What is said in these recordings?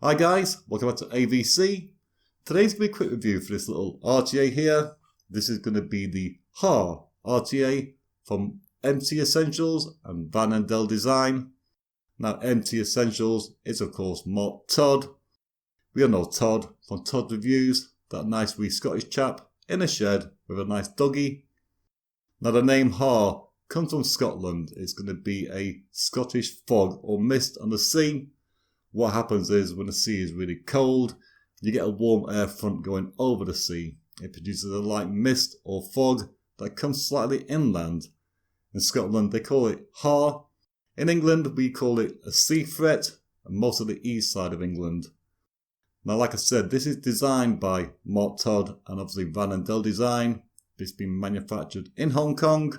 Hi guys, welcome back to AVC. Today's going to be a quick review for this little RTA here. This is going to be the Haar RTA from MT Essentials and Van & Del Design. Now MT Essentials is of course Mark Todd. We all know Todd from Todd Reviews, that nice wee Scottish chap in a shed with a nice doggy. Now the name Haar comes from Scotland. It's going to be a Scottish fog or mist on the sea. What happens is when the sea is really cold, you get a warm air front going over the sea. It produces a light mist or fog that comes slightly inland. In Scotland they call it Haar. In England we call it a sea fret, and most of the east side of England. Now like I said, this is designed by Mark Todd and obviously Van & Del Design. It's been manufactured in Hong Kong.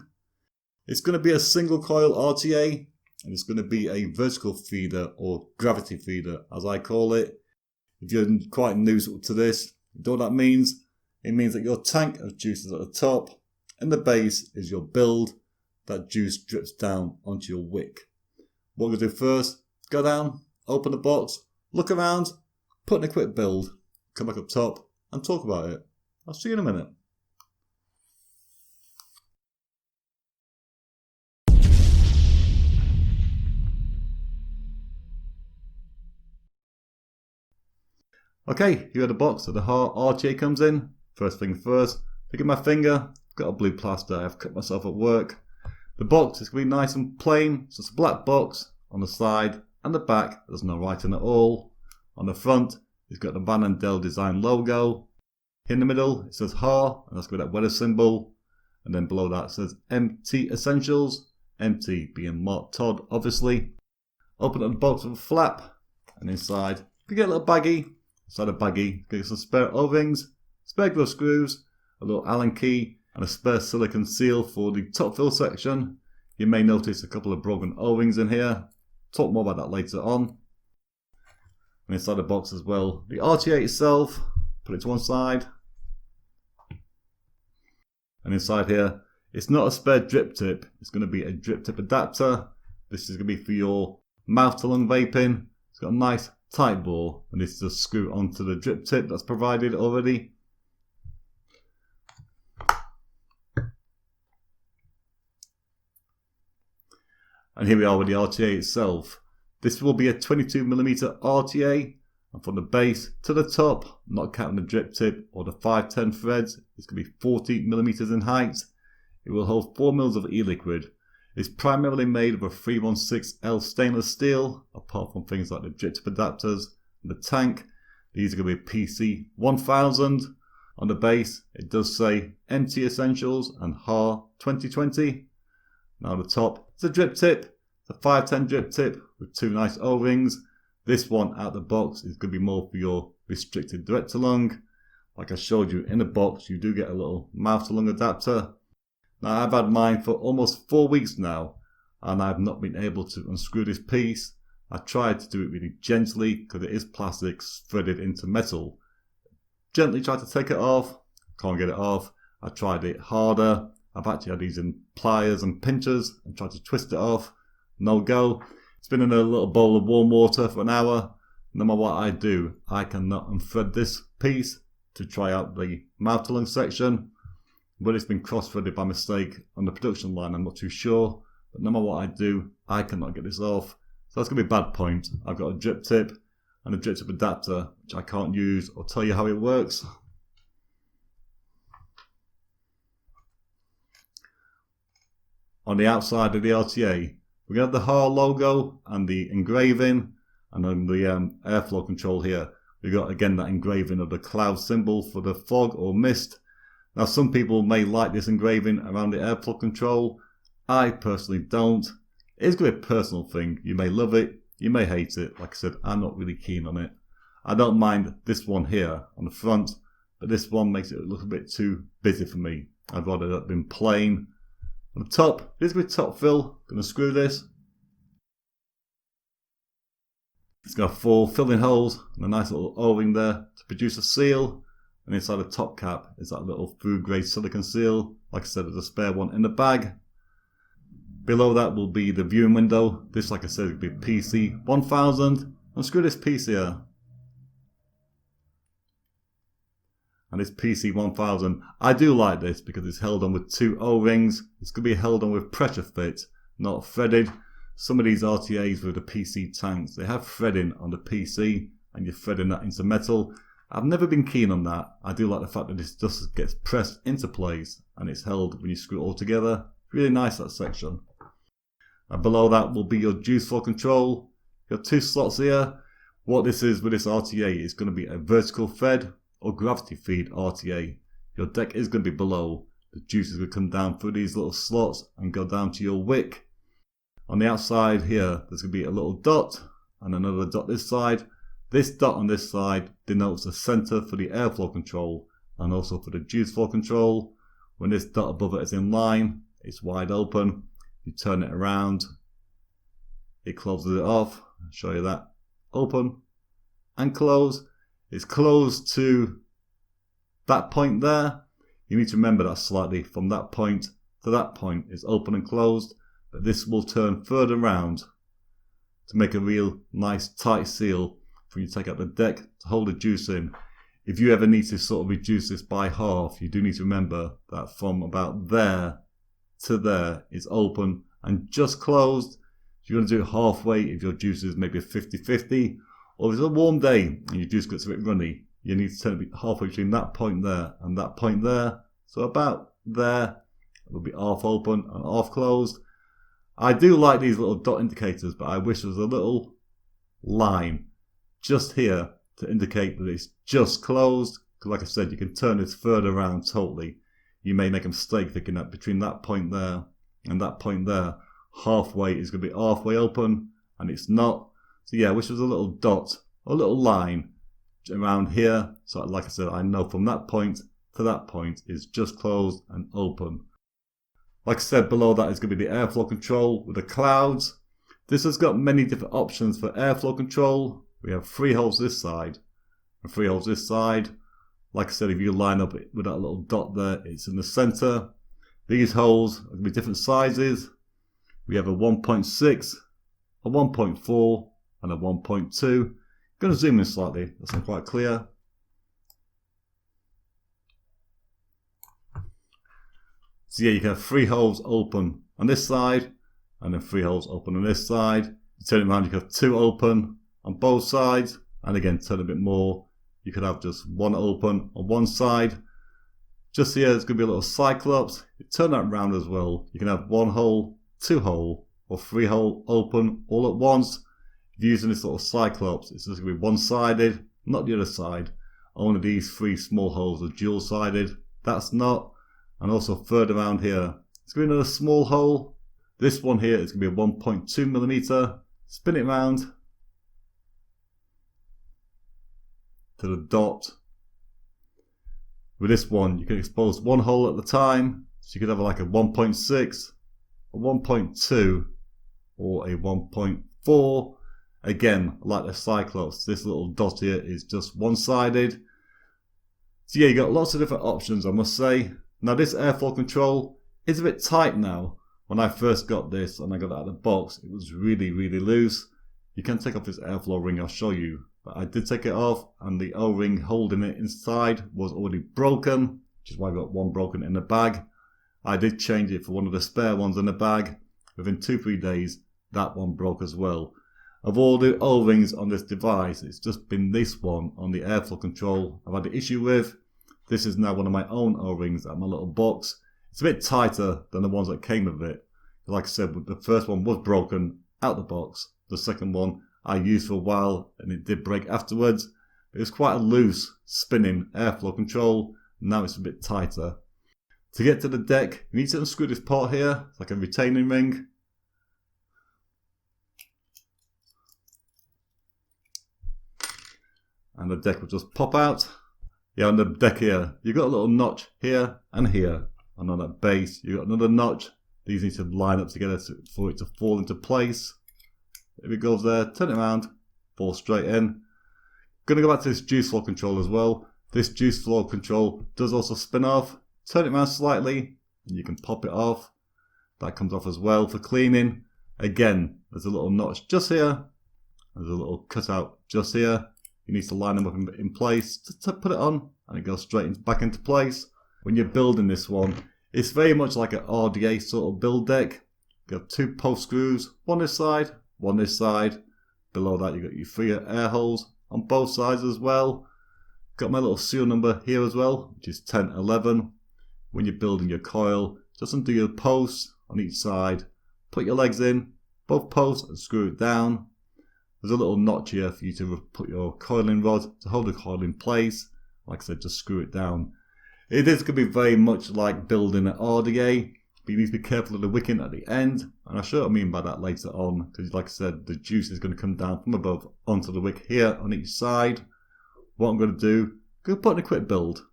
It's going to be a single coil RTA. And it's going to be a vertical feeder or gravity feeder as I call it. If you're quite new to this, you know what that means? It means that your tank of juice is at the top and the base is your build. That juice drips down onto your wick. What we're going to do first, go down, open the box, look around, put in a quick build, come back up top and talk about it. I'll see you in a minute. Okay, here are the box that the Haar RTA comes in. First thing first, look at my finger. I've got a blue plaster. I've cut myself at work. The box is going to be nice and plain. So it's a black box on the side and the back. There's no writing at all. On the front, it's got the Van & Del Design logo. In the middle, it says Haar, and that's going to be that weather symbol. And then below that it says MT Essentials. MT being Mark Todd, obviously. Open up the box with a flap, and inside you get a little baggie. Inside a baggie, get some spare O-rings, spare glove screws, a little Allen key, and a spare silicone seal for the top fill section. You may notice a couple of broken O-rings in here. Talk more about that later on. And inside the box as well, the RTA itself, put it to one side. And inside here, it's not a spare drip tip, it's going to be a drip tip adapter. This is going to be for your mouth to lung vaping. It's got a nice tight bore, and this is a screw onto the drip tip that's provided already. And here we are with the RTA itself. This will be a 22mm RTA, and from the base to the top, not counting the drip tip or the 510 threads, it's going to be 40mm in height. It will hold 4 mils of e-liquid. It's primarily made of a 316L stainless steel, apart from things like the drip tip adapters and the tank. These are going to be PC 1000. On the base, it does say MT Essentials and Haar 2020. Now the top, it's a drip tip. It's a 510 drip tip with two nice O-rings. This one out the box is going to be more for your restricted direct to lung. Like I showed you in the box, you do get a little mouth to lung adapter. Now I've had mine for almost 4 weeks now, and I've not been able to unscrew this piece. I tried to do it really gently because it is plastic threaded into metal. Gently tried to take it off, can't get it off. I tried it harder. I've actually had these in pliers and pinchers and tried to twist it off. No go. It's been in a little bowl of warm water for an hour. No matter what I do, I cannot unthread this piece to try out the mouth to lung section. Whether it's been cross-threaded by mistake on the production line, I'm not too sure. But no matter what I do, I cannot get this off. So that's going to be a bad point. I've got a drip tip and a drip tip adapter, which I can't use or tell you how it works. On the outside of the RTA, we're going to have the Haar logo and the engraving. And on the airflow control here, we've got again that engraving of the cloud symbol for the fog or mist. Now some people may like this engraving around the airflow control. I personally don't. It's going to be a personal thing. You may love it, you may hate it. Like I said, I'm not really keen on it. I don't mind this one here on the front, but this one makes it look a bit too busy for me. I'd rather that been plain. On the top, this is going to be top fill. Going to screw this. It's got 4 filling holes and a nice little O-ring there to produce a seal. And inside the top cap is that little food grade silicone seal. Like I said, there's a spare one in the bag. Below that will be the viewing window. This, like I said, will be PC 1000. Unscrew this piece here. and it's PC1000. I do like this because it's held on with 2 O-rings. It's going to be held on with pressure fit, not threaded. Some of these RTAs with the PC tanks, they have threading on the PC and you're threading that into metal. I've never been keen on that. I do like the fact that this just gets pressed into place and it's held when you screw it all together. Really nice, that section. And below that will be your juice flow control. You've got 2 slots here. What this is with this RTA is going to be a vertical fed or gravity feed RTA. Your deck is going to be below. The juice is going to come down through these little slots and go down to your wick. On the outside here, there's going to be a little dot and another dot this side. This dot on this side denotes the center for the airflow control and also for the juice flow control. When this dot above it is in line, it's wide open. You turn it around, it closes it off. I'll show you that. Open and close. It's closed to that point there. You need to remember that slightly. From that point to that point is open and closed, but this will turn further round to make a real nice tight seal for you to take out the deck to hold the juice in. If you ever need to sort of reduce this by half, you do need to remember that from about there to there is open and just closed. You're going to do it halfway if your juice is maybe a 50-50, or if it's a warm day and your juice gets a bit runny, you need to turn it halfway between that point there and that point there. So about there, it will be half open and half closed. I do like these little dot indicators, but I wish there was a little line just here to indicate that it's just closed. Because like I said, you can turn this further around totally. You may make a mistake thinking that between that point there and that point there, halfway is going to be halfway open, and it's not. So yeah, I wish there was a little dot or a little line around here. So like I said, I know from that point to that point is just closed and open. Like I said, below that is going to be the airflow control with the clouds. This has got many different options for airflow control. We have 3 holes this side and 3 holes this side. Like I said, if you line up with that little dot there, it's in the center. These holes are going to be different sizes. We have a 1.6, a 1.4 and a 1.2. I'm going to zoom in slightly, that's not quite clear. So yeah, you can have 3 holes open on this side and then 3 holes open on this side. You turn it around, you can have 2 open on both sides, and again turn a bit more. You could have just 1 open on one side. Just here, it's going to be a little cyclops. You turn that round as well. You can have 1 hole, 2 hole, or 3 hole open all at once. If you're using this little cyclops, it's just going to be one-sided, not the other side. Only these 3 small holes are dual-sided. That's not. And also further around here, it's going to be another small hole. This one here is going to be a 1.2 millimeter. Spin it round to the dot. With this one, you can expose 1 hole at the time. So you could have like a 1.6, a 1.2, or a 1.4. Again, like the Cyclops, this little dot here is just one-sided. So yeah, you got lots of different options, I must say. Now this airflow control is a bit tight now. When I first got this and I got it out of the box, it was really, really loose. You can take off this airflow ring, I'll show you. But I did take it off, and the O-ring holding it inside was already broken, which is why I got 1 broken in the bag. I did change it for one of the spare ones in the bag. Within 2-3 days, that one broke as well. Of all the O-rings on this device, it's just been this one on the airflow control I've had the issue with. This is now one of my own O-rings at my little box. It's a bit tighter than the ones that came with it. Like I said, the first one was broken out the box. The second one I used for a while and it did break afterwards. It was quite a loose spinning airflow control. Now it's a bit tighter. To get to the deck, you need to unscrew this part here. It's like a retaining ring. And the deck will just pop out. Yeah, on the deck here, you've got a little notch here and here. And on that base, you've got another notch. These need to line up together for it to fall into place. If it goes there, turn it around, fall straight in. Going to go back to this juice flow control as well. This juice flow control does also spin off. Turn it around slightly, and you can pop it off. That comes off as well for cleaning. Again, there's a little notch just here. There's a little cutout just here. You need to line them up in place to put it on, and it goes straight back into place. When you're building this one, it's very much like an RDA sort of build deck. You have 2 post screws, one this side, one this side. Below that you've got your 3 air holes on both sides as well. Got my little serial number here as well, which is 1011. When you're building your coil, just undo your posts on each side, put your legs in, both posts, and screw it down. There's a little notch here for you to put your coiling rod to hold the coil in place. Like I said, just screw it down. It is going to be very much like building an RDA, but you need to be careful of the wicking at the end. And I'll show what I mean by that later on, because like I said, the juice is going to come down from above onto the wick here on each side. What I'm going to do, I'm going to put in a quick build.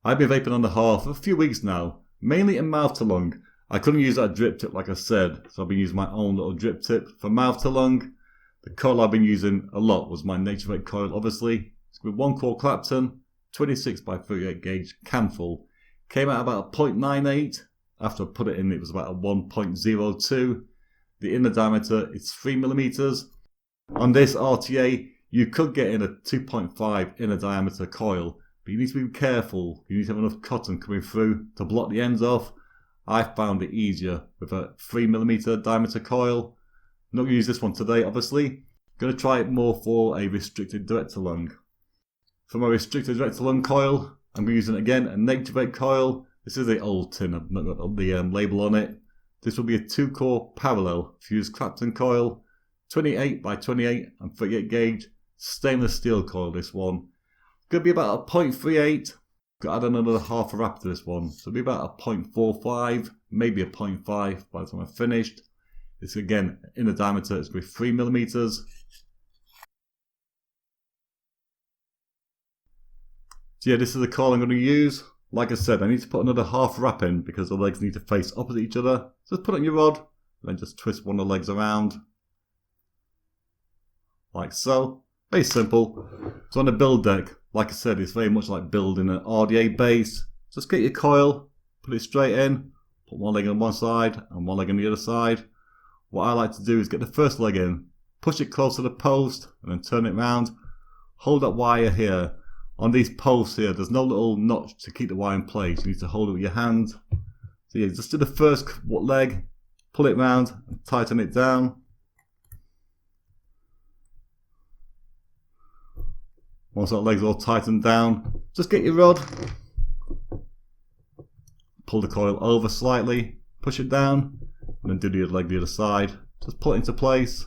I've been vaping on the Haar for a few weeks now, mainly in mouth to lung. I couldn't use that drip tip like I said, so I've been using my own little drip tip for mouth to lung. The coil I've been using a lot was my Nature Vape coil, obviously. It's with 1 core Clapton, 26 by 38 gauge cam full. Came out about a 0.98. After I put it in, it was about a 1.02. The inner diameter is 3mm. On this RTA, you could get in a 2.5 inner diameter coil, but you need to be careful. You need to have enough cotton coming through to block the ends off. I found it easier with a 3mm diameter coil. I'm not going to use this one today, obviously. I'm going to try it more for a restricted direct to lung. For my restricted direct to lung coil, I'm going to use again a Nature Vape coil. This is the old tin, I've not got the label on it. This will be a 2-core parallel fused Clapton coil, 28 by 28 and 38 gauge, stainless steel coil this one. Going to be about a 0.38. Got to add another half a wrap to this one, so it'll be about a 0.45, maybe a 0.5 by the time I've finished. This again, inner diameter is going to be 3mm. So yeah, this is the coil I'm going to use. Like I said, I need to put another half wrap in because the legs need to face opposite each other. So just put it on your rod, and then just twist one of the legs around. Like so. Very simple. So on the build deck, like I said, it's very much like building an RDA base. Just get your coil, put it straight in, put one leg on one side and one leg on the other side. What I like to do is get the first leg in, push it close to the post, and then turn it round. Hold that wire here. On these posts here, there's no little notch to keep the wire in place. You need to hold it with your hand. So yeah, just do the first leg, pull it round, and tighten it down. Once that leg's all tightened down, just get your rod, pull the coil over slightly, push it down, and then do the other leg the other side. Just pull it into place.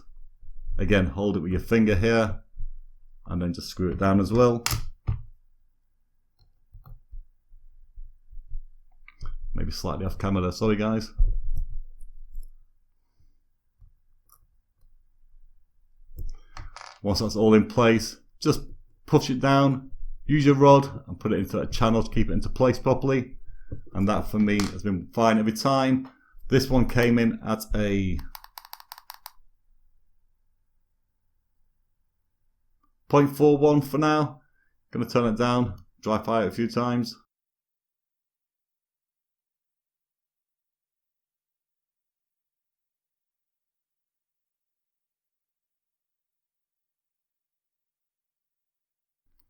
Again, hold it with your finger here, and then just screw it down as well. Maybe slightly off camera there, sorry guys. Once that's all in place, just push it down, use your rod and put it into a channel to keep it into place properly. And that for me has been fine every time. This one came in at a 0.41 for now. Gonna turn it down, dry fire it a few times.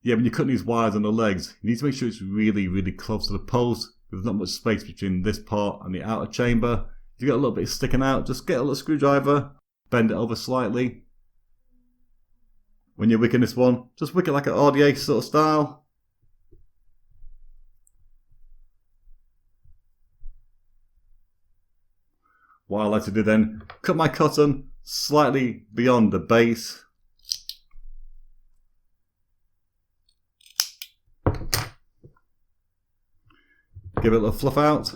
Yeah, when you're cutting these wires on the legs, you need to make sure it's really, really close to the post. There's not much space between this part and the outer chamber. If you got a little bit sticking out, just get a little screwdriver, bend it over slightly. When you're wicking this one, just wick it like an RDA sort of style. What I like to do then, cut my cotton slightly beyond the base. Give it a little fluff out.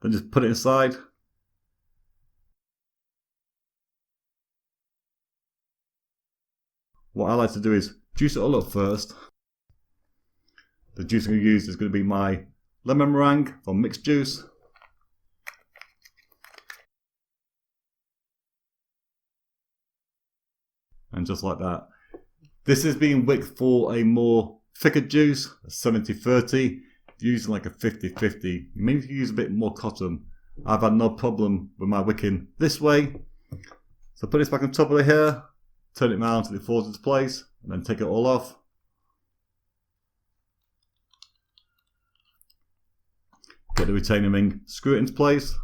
Then just put it inside. What I like to do is juice it all up first. The juice I'm going to use is going to be my lemon meringue from Mixed Juice. And just like that. This is being wicked for a more thicker juice, a 70-30. Using like a 50-50, you may need to use a bit more cotton. I've had no problem with my wicking this way. So put this back on top of the hair, turn it around until it falls into place, and then take it all off. Get the retaining ring, screw it into place.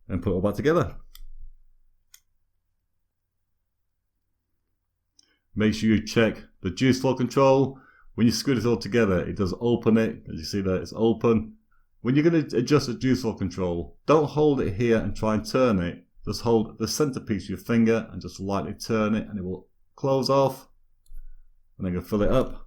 And put it all back together. Make sure you check the juice flow control. When you screw this all together, it does open it. As you see there, it's open. When you're going to adjust the juice flow control, don't hold it here and try and turn it. Just hold the center piece of your finger and just lightly turn it, and it will close off. And then you fill it up.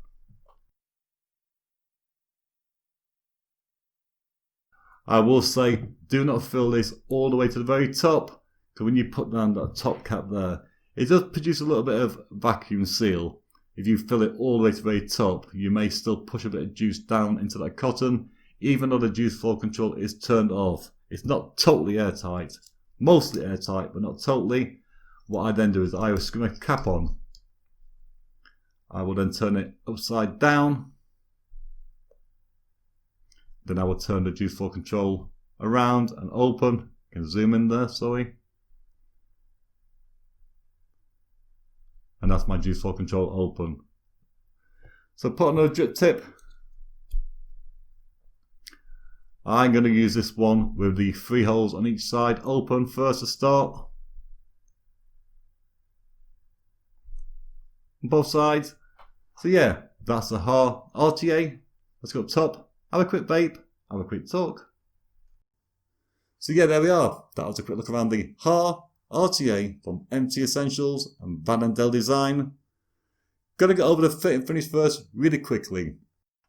I will say, do not fill this all the way to the very top, because when you put down that top cap there, it does produce a little bit of vacuum seal. If you fill it all the way to the very top, you may still push a bit of juice down into that cotton, even though the juice flow control is turned off. It's not totally airtight, mostly airtight, but not totally. What I then do is I will screw my cap on. I will then turn it upside down. Then I will turn the juice flow control around and open. You can zoom in there, sorry. And that's my juice flow control open. So put another drip tip. I'm going to use this one with the 3 holes on each side open first to start. On both sides. So yeah, that's the Haar RTA. Let's go up top. Have a quick vape, have a quick talk. So yeah, there we are. That was a quick look around the Haar RTA from MT Essentials and Van & Del Design. Gonna get over the fit and finish first really quickly.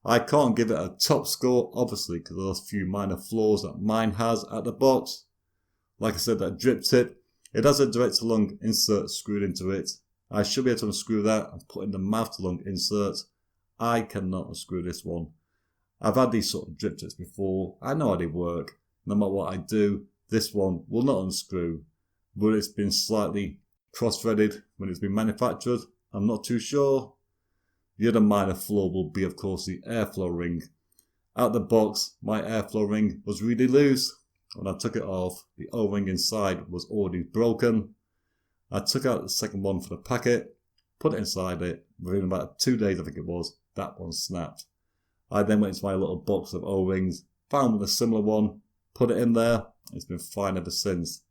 I can't give it a top score, obviously, because of those few minor flaws that mine has at the box. Like I said, that drip tip, it has a direct to lung insert screwed into it. I should be able to unscrew that and put in the mouth to lung insert. I cannot unscrew this one. I've had these sort of drip tips before. I know how they work. No matter what I do, this one will not unscrew. But it's been slightly cross-threaded when it's been manufactured. I'm not too sure. The other minor flaw will be, of course, the airflow ring. Out the box, my airflow ring was really loose. When I took it off, the O-ring inside was already broken. I took out the second one for the packet, put it inside it. Within about 2 days, I think it was, that one snapped. I then went into my little box of O-rings, found a similar one, put it in there. It's been fine ever since.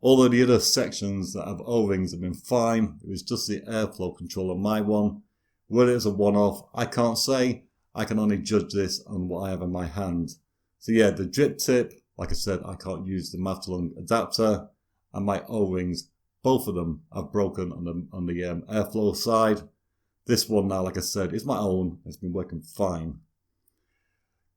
Although the other sections that have O-rings have been fine, it was just the airflow control on my one. Whether it's a one-off, I can't say. I can only judge this on what I have in my hand. So yeah, the drip tip, like I said, I can't use the mouth to lung adapter, and my O-rings, both of them have broken on the airflow side. This one now, like I said, is my own. It's been working fine.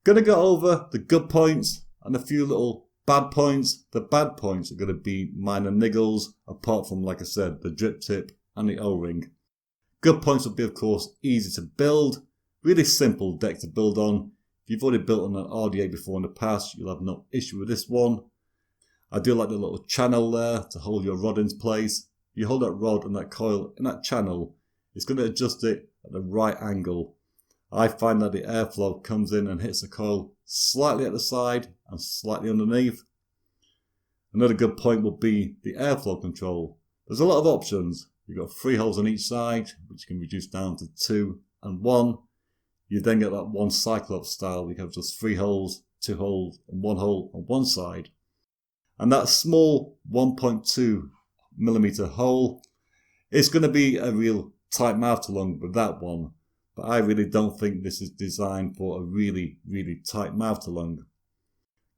Gonna go over the good points and a few little bad points. The bad points are going to be minor niggles, apart from, like I said, the drip tip and the O-ring. Good points will be, of course, easy to build. Really simple deck to build on. If you've already built on an RDA before in the past, you'll have no issue with this one. I do like the little channel there to hold your rod into place. You hold that rod and that coil in that channel, it's going to adjust it at the right angle. I find that the airflow comes in and hits the coil slightly at the side and slightly underneath. Another good point will be the airflow control. There's a lot of options. You've got 3 holes on each side, which can reduce down to 2 and 1. You then get that one Cyclops style. You have just 3 holes, 2 holes, and 1 hole on one side. And that small 1.2mm hole, it's going to be a real tight mouth to lung with that one. But I really don't think this is designed for a really, really tight mouth to lung.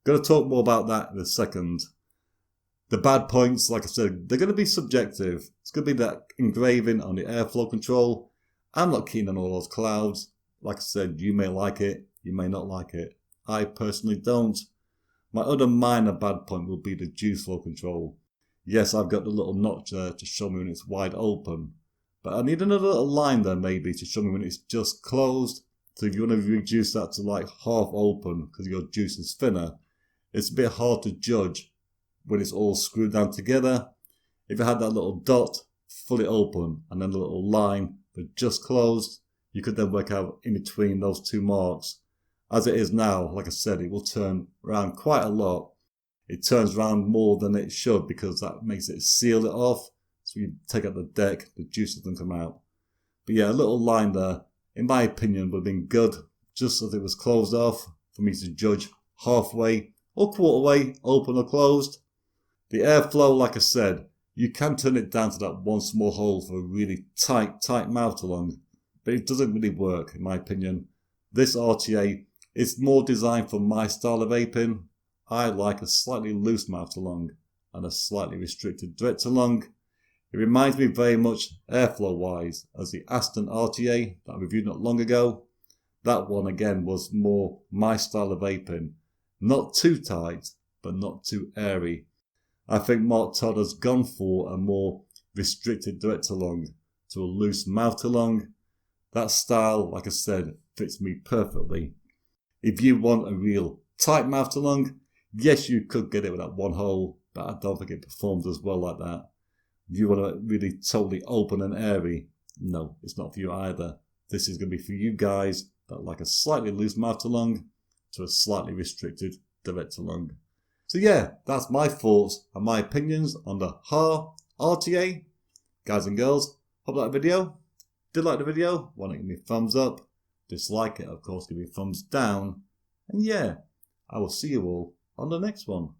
Going to talk more about that in a second. The bad points, like I said, they're going to be subjective. It's going to be that engraving on the airflow control. I'm not keen on all those clouds. Like I said, you may like it, you may not like it. I personally don't. My other minor bad point will be the juice flow control. Yes, I've got the little notch there to show me when it's wide open. But I need another little line there maybe to show me when it's just closed. So if you want to reduce that to like half open because your juice is thinner, it's a bit hard to judge when it's all screwed down together. If you had that little dot fully open and then a little line but just closed, you could then work out in between those 2 marks. As it is now, like I said, it will turn around quite a lot. it turns around more than it should because that makes it seal it off. So you take out the deck, the juice doesn't come out. But yeah, a little line there, in my opinion, would have been good, just as it was closed off, for me to judge halfway or quarter way, open or closed. The airflow, like I said, you can turn it down to that one small hole for a really tight mouth along, but it doesn't really work, in my opinion. This RTA is more designed for my style of vaping. I like a slightly loose mouth along and a slightly restricted direct along. It reminds me very much airflow wise as the Aston RTA that I reviewed not long ago. That one again was more my style of vaping. Not too tight, but not too airy. I think Mark Todd has gone for a more restricted direct along to a loose mouth along. That style, like I said, fits me perfectly. If you want a real tight mouth along, yes, you could get it with that one hole, but I don't think it performs as well like that. If you want to really totally open and airy, no, it's not for you either. This is going to be for you guys that like a slightly loose mouth along to a slightly restricted direct along. So yeah, that's my thoughts and my opinions on the Haar RTA. Guys and girls, hope you liked the video. Did like the video? Why not give me a thumbs up? Dislike it, of course, give me a thumbs down. And yeah, I will see you all on the next one.